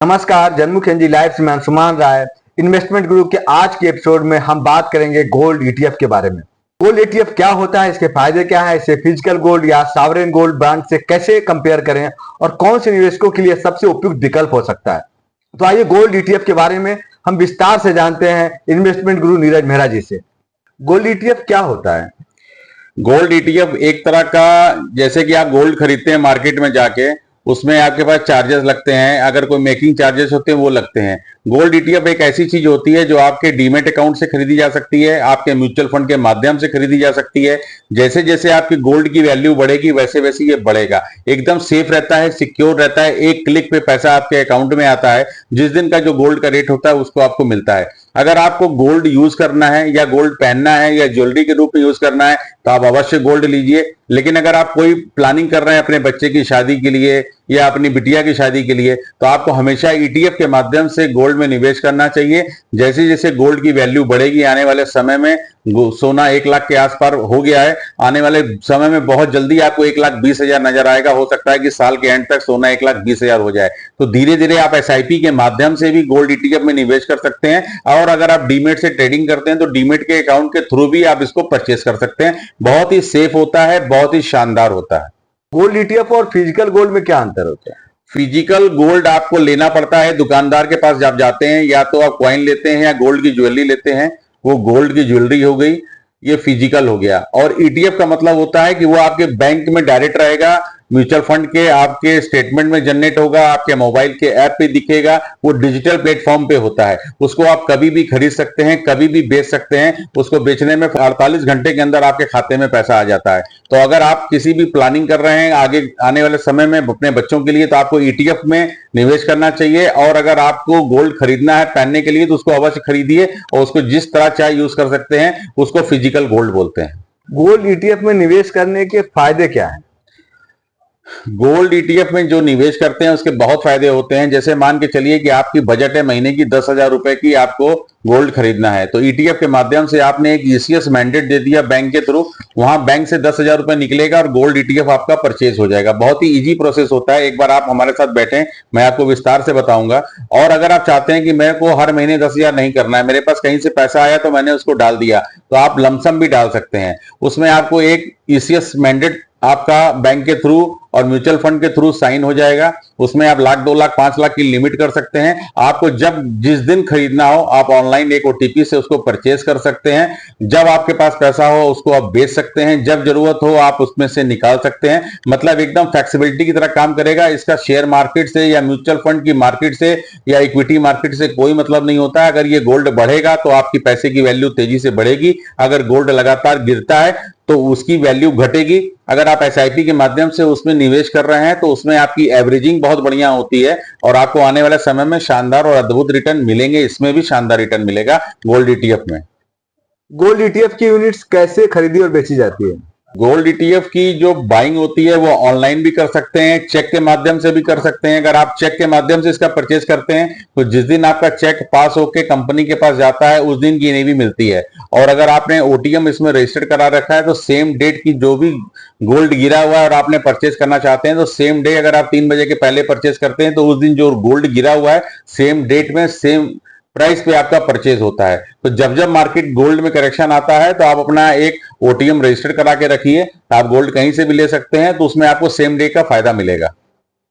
नमस्कार, जनमुख जी लाइव से मैं अंशुमान राय। इन्वेस्टमेंट ग्रुप के आज के एपिसोड में हम बात करेंगे गोल्ड ईटीएफ के बारे में। गोल्ड ईटीएफ क्या होता है, इसके फायदे क्या है, इसे फिजिकल गोल्ड या सॉवरेन गोल्ड बॉन्ड से कैसे कंपेयर करें और कौन से निवेशकों के लिए सबसे उपयुक्त विकल्प हो सकता है। तो आइए गोल्ड ईटीएफ के बारे में हम विस्तार से जानते हैं इन्वेस्टमेंट गुरु नीरज मेहरा जी से। गोल्ड ईटीएफ क्या होता है? गोल्ड ईटीएफ एक तरह का, जैसे कि आप गोल्ड खरीदते हैं मार्केट में जाके, उसमें आपके पास चार्जेस लगते हैं। अगर कोई मेकिंग चार्जेस होते हैं वो लगते हैं। गोल्ड ईटीएफ एक ऐसी चीज होती है जो आपके डीमेट अकाउंट से खरीदी जा सकती है, आपके म्यूचुअल फंड के माध्यम से खरीदी जा सकती है। जैसे जैसे आपकी गोल्ड की वैल्यू बढ़ेगी वैसे वैसे ये बढ़ेगा। एकदम सेफ रहता है, सिक्योर रहता है, एक क्लिक पे पैसा आपके अकाउंट में आता है। जिस दिन का जो गोल्ड का रेट होता है उसको आपको मिलता है। अगर आपको गोल्ड यूज करना है या गोल्ड पहनना है या ज्वेलरी के रूप में यूज करना है तो आप अवश्य गोल्ड लीजिए। लेकिन अगर आप कोई प्लानिंग कर रहे हैं अपने बच्चे की शादी के लिए या अपनी बिटिया की शादी के लिए तो आपको हमेशा ईटीएफ के माध्यम से गोल्ड में निवेश करना चाहिए। जैसे जैसे गोल्ड की वैल्यू बढ़ेगी आने वाले समय में, सोना 1 लाख के आसपास हो गया है, आने वाले समय में बहुत जल्दी आपको 1,20,000 नजर आएगा। हो सकता है कि साल के एंड तक सोना 1,20,000 हो जाए। तो धीरे धीरे आप एसआईपी के माध्यम से भी गोल्ड ईटीएफ में निवेश कर सकते हैं। और अगर आप डीमेट से ट्रेडिंग करते हैं तो डीमेट के अकाउंट के थ्रू भी आप इसको परचेस कर सकते हैं। बहुत ही सेफ होता है, बहुत ही शानदार होता है। गोल्ड ईटीएफ और फिजिकल गोल्ड में क्या अंतर होता है? फिजिकल गोल्ड आपको लेना पड़ता है, दुकानदार के पास जब जाते हैं या तो आप कॉइन लेते हैं या गोल्ड की ज्वेलरी लेते हैं, वो गोल्ड की ज्वेलरी हो गई, ये फिजिकल हो गया। और ईटीएफ का मतलब होता है कि वो आपके बैंक में डायरेक्ट रहेगा, म्यूचुअल फंड के आपके स्टेटमेंट में जनरेट होगा, आपके मोबाइल के ऐप पे दिखेगा। वो डिजिटल प्लेटफॉर्म पे होता है, उसको आप कभी भी खरीद सकते हैं, कभी भी बेच सकते हैं। उसको बेचने में 48 घंटे के अंदर आपके खाते में पैसा आ जाता है। तो अगर आप किसी भी प्लानिंग कर रहे हैं आगे आने वाले समय में अपने बच्चों के लिए तो आपको ईटीएफ में निवेश करना चाहिए। और अगर आपको गोल्ड खरीदना है पहनने के लिए तो उसको अवश्य खरीदिए और उसको जिस तरह चाहे यूज कर सकते हैं। उसको फिजिकल गोल्ड बोलते हैं। गोल्ड ईटीएफ में निवेश करने के फायदे क्या हैं? गोल्ड ईटीएफ में जो निवेश करते हैं उसके बहुत फायदे होते हैं। जैसे मान के चलिए कि आपकी बजट है महीने की 10,000 रुपए की, आपको गोल्ड खरीदना है तो ईटीएफ के माध्यम से आपने एक ईसीएस मैंडेट दे दिया बैंक के थ्रू, वहां बैंक से 10,000 रुपए निकलेगा और गोल्ड ईटीएफ आपका परचेज हो जाएगा। बहुत ही इजी प्रोसेस होता है। एक बार आप हमारे साथ बैठे, मैं आपको विस्तार से बताऊंगा। और अगर आप चाहते हैं कि मेरे को हर महीने 10,000 नहीं करना है, मेरे पास कहीं से पैसा आया तो मैंने उसको डाल दिया, तो आप लमसम भी डाल सकते हैं। उसमें आपको एक ईसीएस मैंडेट आपका बैंक के थ्रू और म्यूचुअल फंड के थ्रू साइन हो जाएगा। उसमें आप 1,00,000, 2,00,000, 5,00,000 की लिमिट कर सकते हैं। आपको जब जिस दिन खरीदना हो आप ऑनलाइन एक ओटीपी से उसको परचेज कर सकते हैं। जब आपके पास पैसा हो उसको आप बेच सकते हैं, जब जरूरत हो आप उसमें से निकाल सकते हैं। मतलब एकदम फ्लेक्सिबिलिटी की तरह काम करेगा। इसका शेयर मार्केट से या म्यूचुअल फंड की मार्केट से या इक्विटी मार्केट से कोई मतलब नहीं होता है। अगर ये गोल्ड बढ़ेगा तो आपकी पैसे की वैल्यू तेजी से बढ़ेगी, अगर गोल्ड लगातार गिरता है तो उसकी वैल्यू घटेगी। अगर आप एसआईपी के माध्यम से उसमें निवेश कर रहे हैं तो उसमें आपकी एवरेजिंग बहुत बढ़िया होती है और आपको आने वाले समय में शानदार और अद्भुत रिटर्न मिलेंगे। इसमें भी शानदार रिटर्न मिलेगा गोल्ड ईटीएफ में। गोल्ड ईटीएफ की यूनिट्स कैसे खरीदी और बेची जाती है? गोल्ड ईटीएफ की जो बाइंग होती है वो ऑनलाइन भी कर सकते हैं, चेक के माध्यम से भी कर सकते हैं। अगर आप चेक के माध्यम से इसका परचेज करते हैं तो जिस दिन आपका चेक पास होकर कंपनी के पास जाता है उस दिन की एनएवी मिलती है। और अगर आपने ओटीएम इसमें रजिस्टर्ड करा रखा है तो सेम डेट की जो भी गोल्ड गिरा हुआ है और आपने परचेज करना चाहते हैं तो सेम डे, अगर आप 3 बजे के पहले परचेज करते हैं तो उस दिन जो गोल्ड गिरा हुआ है सेम डेट में सेम प्राइस पे आपका परचेज होता है। तो जब जब मार्केट गोल्ड में करेक्शन आता है तो आप अपना एक ओटीएम रजिस्टर करा के रखिए, आप गोल्ड कहीं से भी ले सकते हैं तो उसमें आपको सेम डे का फायदा मिलेगा।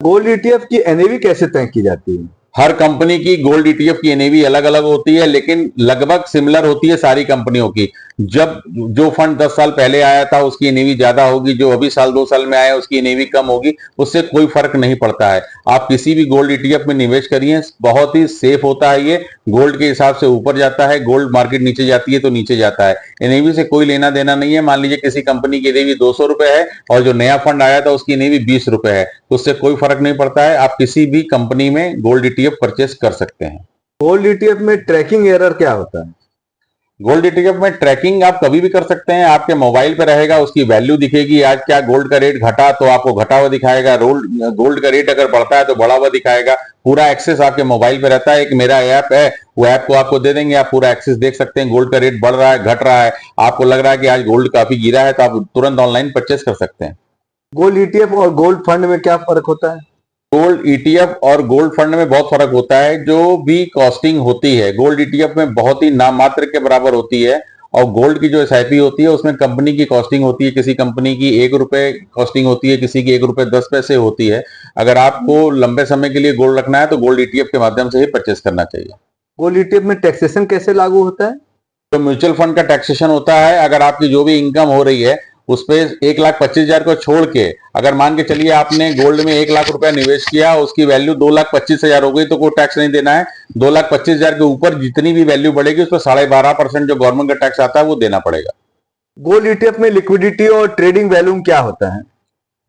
गोल्ड ईटीएफ की एनएवी कैसे तय की जाती है? हर कंपनी की गोल्ड ईटीएफ की एनएवी अलग अलग होती है लेकिन लगभग सिमिलर होती है सारी कंपनियों की। जब जो फंड 10 साल पहले आया था उसकी एनएवी ज्यादा होगी, जो अभी साल 2 साल में आया उसकी एनएवी कम होगी, उससे कोई फर्क नहीं पड़ता है। आप किसी भी गोल्ड ईटीएफ में निवेश करिए, बहुत ही सेफ होता है। ये गोल्ड के हिसाब से ऊपर जाता है, गोल्ड मार्केट नीचे जाती है तो नीचे जाता है। एनएवी से कोई लेना देना नहीं है। मान लीजिए किसी कंपनी की एनएवी 200 रुपए है और जो नया फंड आया था उसकी एनएवी 20 रुपए है, तो उससे कोई फर्क नहीं पड़ता है। आप किसी भी कंपनी में गोल्ड ईटीएफ परचेस कर सकते हैं। गोल्ड ईटीएफ में ट्रैकिंग एरर क्या होता है? गोल्ड ईटीएफ में ट्रैकिंग आप कभी भी कर सकते हैं। आपके मोबाइल पे रहेगा, उसकी वैल्यू दिखेगी। आज क्या गोल्ड का रेट घटा तो आपको घटा हुआ दिखाएगा, गोल्ड का रेट अगर बढ़ता है तो बढ़ा हुआ दिखाएगा। पूरा एक्सेस आपके मोबाइल पे रहता है। एक मेरा ऐप है, वो ऐप को आपको दे देंगे, आप पूरा एक्सेस देख सकते हैं। गोल्ड का रेट बढ़ रहा है, घट रहा है, आपको लग रहा है कि आज गोल्ड काफी गिरा है तो आप तुरंत ऑनलाइन परचेस कर सकते हैं। गोल्ड ईटीएफ और गोल्ड फंड में क्या फर्क होता है? गोल्ड ईटीएफ और गोल्ड फंड में बहुत फर्क होता है। जो भी कॉस्टिंग होती है गोल्ड ईटीएफ में बहुत ही नाम मात्र के बराबर होती है, और गोल्ड की जो एसआईपी होती है उसमें कंपनी की कॉस्टिंग होती है। किसी कंपनी की 1 रुपए कॉस्टिंग होती है, किसी की 1 रुपए 10 पैसे होती है। अगर आपको लंबे समय के लिए गोल्ड रखना है तो गोल्ड ईटीएफ के माध्यम से ही परचेस करना चाहिए। गोल्ड ईटीएफ में टैक्सेशन कैसे लागू होता है? तो म्यूचुअल फंड का टैक्सेशन होता है, अगर आपकी जो भी इनकम हो रही है उस पे 1,25,000 को छोड़ के, अगर मान के चलिए आपने गोल्ड में 1 लाख रुपया निवेश किया, उसकी वैल्यू 2,25,000 हो गई, तो कोई टैक्स नहीं देना है। 2,25,000 के ऊपर जितनी भी वैल्यू बढ़ेगी उस पर 12.5% जो गवर्नमेंट का टैक्स आता है वो देना पड़ेगा। गोल्ड ईटीएफ में लिक्विडिटी और ट्रेडिंग वैल्यूम क्या होता है?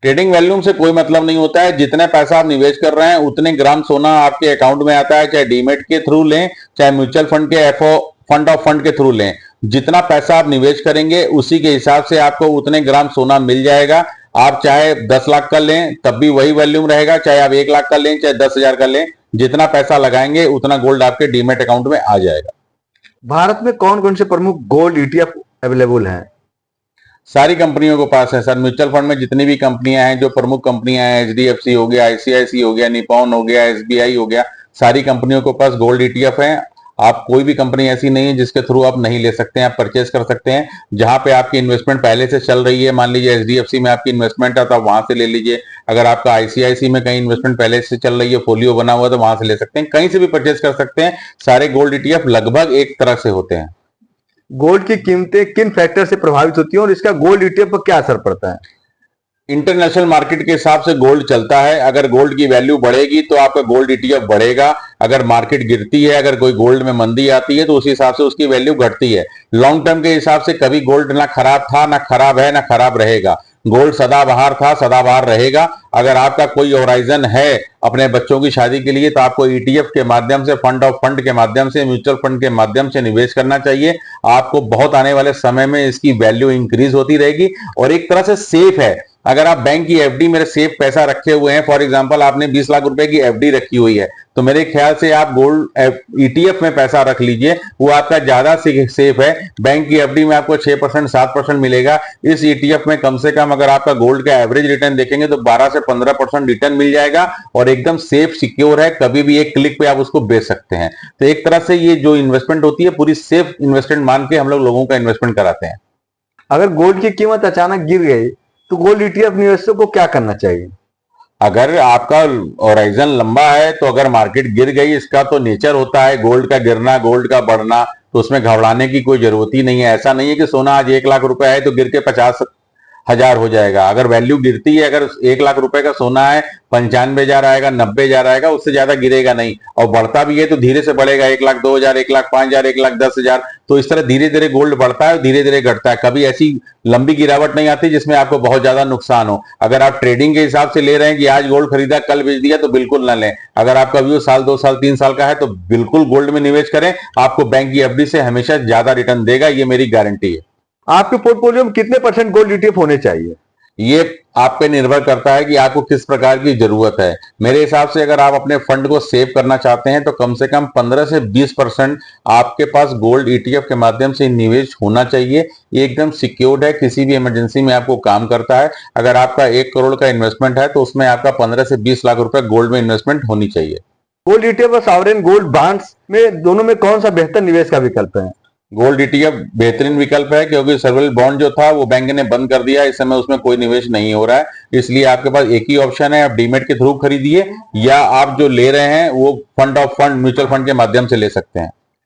ट्रेडिंग वैल्यूम से कोई मतलब नहीं होता है। जितने पैसा आप निवेश कर रहे हैं उतने ग्राम सोना आपके अकाउंट में आता है, चाहे डीमेट के थ्रू लें, चाहे म्यूचुअल फंड के एफओ फंड ऑफ फंड के थ्रू लें। जितना पैसा आप निवेश करेंगे उसी के हिसाब से आपको उतने ग्राम सोना मिल जाएगा। आप चाहे 10 लाख का लें तब भी वही वैल्यूम रहेगा, चाहे आप 1 लाख का लें, चाहे 10,000 का लें, जितना पैसा लगाएंगे उतना गोल्ड आपके डीमेट अकाउंट में आ जाएगा। भारत में कौन कौन से प्रमुख गोल्ड ईटीएफ अवेलेबल हैं? सारी कंपनियों के पास है सर। म्यूचुअल फंड में जितनी भी कंपनियां हैं, जो प्रमुख कंपनियां हैं, एचडीएफसी हो गया, आईसीआईसी हो गया, निपॉन हो गया, एसबीआई हो गया, सारी कंपनियों के पास गोल्ड ईटीएफ है। आप कोई भी कंपनी ऐसी नहीं है जिसके थ्रू आप नहीं ले सकते हैं, आप परचेज कर सकते हैं। जहां पे आपकी इन्वेस्टमेंट पहले से चल रही है, मान लीजिए एचडीएफसी में आपकी इन्वेस्टमेंट है तो आप वहां से ले लीजिए। अगर आपका आईसीआईसी में कहीं इन्वेस्टमेंट पहले से चल रही है, फोलियो बना हुआ है, तो वहां से ले सकते हैं, कहीं से भी परचेज कर सकते हैं। सारे गोल्ड ईटीएफ लगभग एक तरह से होते हैं। गोल्ड की कीमतें किन फैक्टर से प्रभावित होती हैं और इसका गोल्ड ईटीएफ पर क्या असर पड़ता है? इंटरनेशनल मार्केट के हिसाब से गोल्ड चलता है। अगर गोल्ड की वैल्यू बढ़ेगी तो आपका गोल्ड ईटीएफ बढ़ेगा। अगर मार्केट गिरती है, अगर कोई गोल्ड में मंदी आती है, तो उस हिसाब से उसकी वैल्यू घटती है। लॉन्ग टर्म के हिसाब से कभी गोल्ड ना खराब था, ना खराब है, ना खराब रहेगा। गोल्ड सदाबहार था, सदाबहार रहेगा। अगर आपका कोई होराइजन है अपने बच्चों की शादी के लिए, तो आपको ईटीएफ के माध्यम से, फंड ऑफ फंड के माध्यम से, म्यूचुअल फंड के माध्यम से निवेश करना चाहिए। आपको बहुत आने वाले समय में इसकी वैल्यू इंक्रीज होती रहेगी और एक तरह से सेफ है। अगर आप बैंक की एफडी में सेफ पैसा रखे हुए हैं, फॉर एग्जांपल आपने 20 लाख रुपए की एफडी रखी हुई है, तो मेरे ख्याल से आप गोल्ड ईटीएफ में पैसा रख लीजिए, वो आपका ज्यादा सेफ है। बैंक की एफडी में आपको 6% 7% मिलेगा। इस ईटीएफ में कम से कम अगर आपका गोल्ड का एवरेज रिटर्न देखेंगे तो 12 से 15% रिटर्न मिल जाएगा और एकदम सेफ सिक्योर है। कभी भी एक क्लिक पे आप उसको बेच सकते हैं। तो एक तरह से ये जो इन्वेस्टमेंट होती है पूरी सेफ इन्वेस्टमेंट मान के हम लोगों का इन्वेस्टमेंट कराते हैं। अगर गोल्ड की कीमत अचानक गिर गई तो गोल्ड ईटीएफ निवेशकों को क्या करना चाहिए? अगर आपका होराइजन लंबा है तो अगर मार्केट गिर गई, इसका तो नेचर होता है गोल्ड का गिरना, गोल्ड का बढ़ना, तो उसमें घबराने की कोई जरूरत ही नहीं है। ऐसा नहीं है कि सोना आज 1 लाख रुपए है तो गिर के 50,000 हो जाएगा। अगर वैल्यू गिरती है, अगर 1 लाख रुपए का सोना है, 95,000 आएगा, 90,000 आएगा, उससे ज्यादा गिरेगा नहीं। और बढ़ता भी है तो धीरे से बढ़ेगा, 1,02,000, 1,05,000, 1,10,000। तो इस तरह धीरे धीरे गोल्ड बढ़ता है और धीरे धीरे घटता है। कभी ऐसी लंबी गिरावट नहीं आती जिसमें आपको बहुत ज्यादा नुकसान हो। अगर आप ट्रेडिंग के हिसाब से ले रहे हैं कि आज गोल्ड खरीदा कल बेच दिया, तो बिल्कुल ना लें। अगर आपका व्यू साल 2 साल 3 साल का है तो बिल्कुल गोल्ड में निवेश करें। आपको बैंक की एफडी से हमेशा ज्यादा रिटर्न देगा, ये मेरी गारंटी है। आपके पोर्टफोलियो में कितने परसेंट गोल्ड ईटीएफ होने चाहिए? ये आप पे निर्भर करता है कि आपको किस प्रकार की जरूरत है। मेरे हिसाब से अगर आप अपने फंड को सेव करना चाहते हैं तो कम से कम 15 से 20% आपके पास गोल्ड ईटीएफ के माध्यम से निवेश होना चाहिए। ये एकदम सिक्योर्ड है, किसी भी इमरजेंसी में आपको काम करता है। अगर आपका 1 करोड़ का इन्वेस्टमेंट है तो उसमें आपका 15 से 20 लाख रुपए गोल्ड में इन्वेस्टमेंट होनी चाहिए। गोल्ड ईटीएफ और सॉवरेन गोल्ड बॉन्ड्स में दोनों में कौन सा बेहतर निवेश का विकल्प है? गोल्ड ईटीएफ बेहतरीन विकल्प है, क्योंकि सॉवरेन बॉन्ड जो था वो बैंक ने बंद कर दिया। इस समय उसमें कोई निवेश नहीं हो रहा है, इसलिए आपके पास एक ही ऑप्शन है, आप डीमेट के थ्रू खरीदिए या आप जो ले रहे हैं वो fund of fund mutual fund के माध्यम से ले सकते हैं।